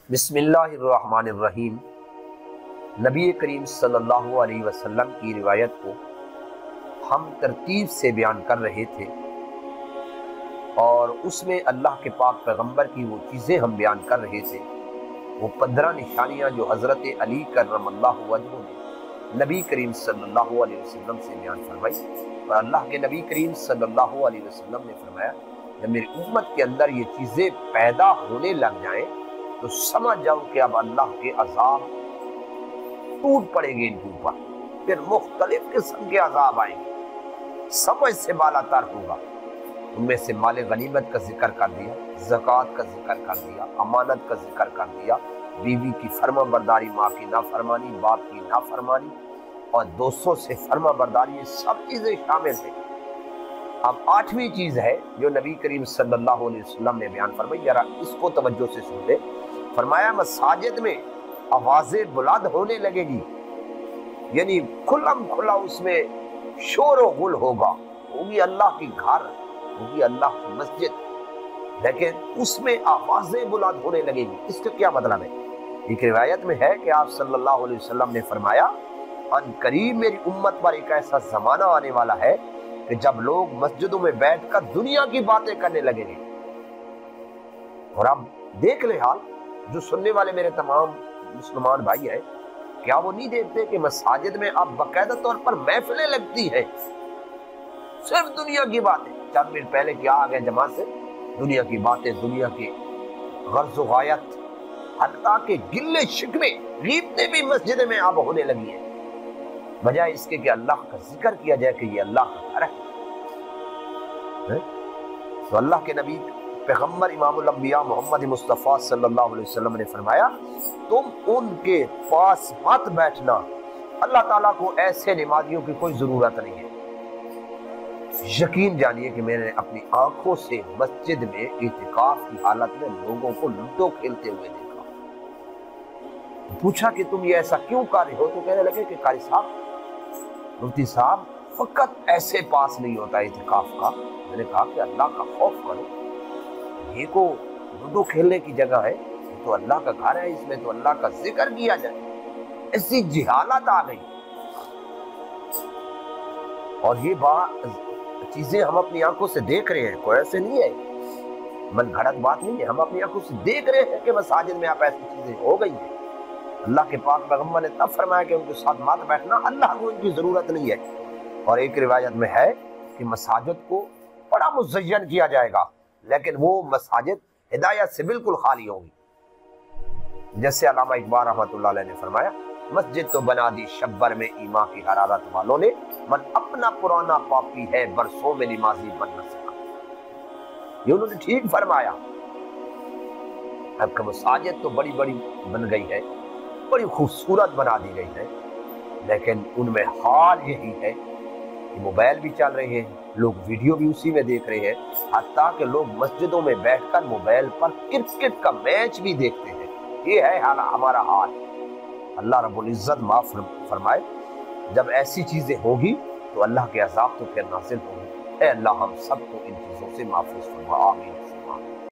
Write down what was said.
بسم اللہ الرحمن الرحیم۔ نبی کریم صلی اللہ علیہ وسلم کی روایت کو ہم ترتیب سے بیان کر رہے تھے اور اس میں اللہ کے پاک پیغمبر کی وہ چیزیں ہم بیان کر رہے تھے، وہ 15 نشانیاں جو حضرت علی کرم اللہ وجہہ نے نبی کریم صلی اللہ علیہ وسلم سے بیان فرمائی، اور اللہ کے نبی کریم صلی اللہ علیہ وسلم نے فرمایا جب میری امت کے اندر یہ چیزیں پیدا ہونے لگ جائیں تو سمجھ جاؤ کہ اب اللہ کے عذاب ٹوٹ پڑے گے ان کے اوپر، پھر مختلف قسم کے عذاب آئیں گے، سمجھ سے بالا تر ہوگا۔ ان میں سے مال غنیمت کا ذکر کر دیا، زکوٰۃ کا ذکر کر دیا، امانت کا ذکر کر دیا، بیوی کی فرما برداری، ماں کی نافرمانی، باپ کی نافرمانی اور دوستوں سے فرما برداری، یہ سب چیزیں شامل ہیں۔ اب 8ویں چیز ہے جو نبی کریم صلی اللہ علیہ وسلم نے بیان فرمائی، ذرا اس کو توجہ سے سن لے۔ فرمایا مساجد میں آوازیں بلند ہونے لگے گی، یعنی کھلم کھلا اس میں شور و غل ہوگا، ہوگی اللہ کی گھر، ہوگی اللہ کی مسجد، لیکن اس میں آوازیں بلند ہونے لگے گی۔ اس کا کیا مطلب ہے؟ ایک روایت میں ہے کہ آپ صلی اللہ علیہ وسلم نے فرمایا ان قریب میری امت پر ایک ایسا زمانہ آنے والا ہے کہ جب لوگ مسجدوں میں بیٹھ کر دنیا کی باتیں کرنے لگیں گے۔ اور اب دیکھ لے حال، جو سننے والے میرے تمام مسلمان بھائی ہیں، کیا وہ نہیں دیکھتے کہ مساجد میں اب باقاعدہ طور پر محفلیں لگتی ہیں، صرف دنیا کی باتیں؟ چند منٹ پہلے کیا آ گئے جماعت سے، دنیا کی باتیں، دنیا کی غرض و غایت، حتیٰ کہ گلے شکوے، غیبتیں بھی مسجد میں اب ہونے لگی ہیں، بجائے اس کے کہ اللہ کا ذکر کیا جائے کہ یہ اللہ کا گھر ہے۔ تو اللہ کے نبی پیغمبر امام الانبیاء محمد مصطفیٰ صلی اللہ علیہ وسلم نے فرمایا تم ان کے پاس مت بیٹھنا، اللہ تعالیٰ کو ایسے نمازیوں کی کوئی ضرورت نہیں ہے۔ یقین جانیے کہ میں نے اپنی آنکھوں سے مسجد میں اعتکاف کی حالت میں لوگوں کو لوڈو کھیلتے ہوئے دیکھا۔ پوچھا کہ تم یہ ایسا کیوں کر رہے ہو؟ تو کہنے لگے کہ قاری صاحب، مفتی صاحب، فقط ایسے پاس نہیں ہوتا اعتکاف کا۔ میں نے کہا کہ اللہ کا خوف کرو، یہ کو لوڈو کھیلنے کی جگہ ہے، یہ تو اللہ کا گھر ہے، اس میں تو اللہ کا ذکر کیا جائے۔ ایسی جہالت آ گئی، اور یہ چیزیں ہم اپنی آنکھوں سے دیکھ رہے ہیں، کوئی ایسے نہیں ہے، من گھڑت بات نہیں ہے، ہم اپنی آنکھوں سے دیکھ رہے ہیں کہ مساجد میں آپ ایسی چیزیں ہو گئی ہیں۔ اللہ کے پاک پیغمبر نے تب فرمایا کہ ان کے ساتھ مت بیٹھنا، اللہ کو ان کی ضرورت نہیں ہے۔ اور ایک روایت میں ہے کہ مساجد کو بڑا مزین کیا جائے گا، لیکن وہ مساجد ہدایت سے بالکل خالی ہوں گی۔ جیسے علامہ اقبال رحمۃ اللہ علیہ نے فرمایا مسجد تو بنا دی شبر میں ایماں کی حرارت والوں نے، من اپنا پرانا پاپی ہے برسوں میں نمازی بن نہ سکا۔ یہ انہوں نے ٹھیک فرمایا۔ اب کہ مساجد تو بڑی بڑی بن گئی ہے، بڑی خوبصورت بنا دی گئی ہے، لیکن ان میں حال یہی ہے کہ موبائل بھی چل رہے ہیں، لوگ ویڈیو بھی اسی میں دیکھ رہے ہیں، حتیٰ کہ لوگ مسجدوں میں بیٹھ کر موبائل پر کرکٹ کا میچ بھی دیکھتے ہیں۔ یہ ہے ہمارا حال۔ اللہ رب العزت معاف فرمائے، جب ایسی چیزیں ہوگی تو اللہ کے عذاب تو پھر نازل ہوں گے۔ اے اللہ ہم سب کو ان چیزوں سے محفوظ فرما، آمین۔